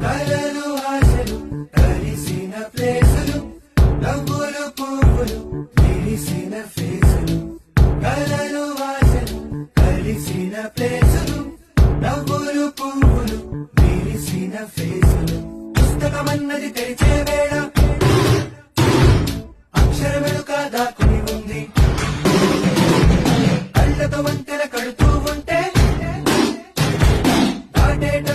కలలు ఆశలు కలిసిన ప్లేసులు నవ్వులు పువ్వులు విరిసిన ఫేసులు కలలు ఆశలు కలిసిన ప్లేసులు నవ్వులు పువ్వులు విరిసిన ఫేసులు పుస్తకమన్నది తెరిచే వేళ అక్షర వెనుక దాక్కుని ఉంది కళ్ళతో వంతెన కడుతూ ఉంటే దాటేట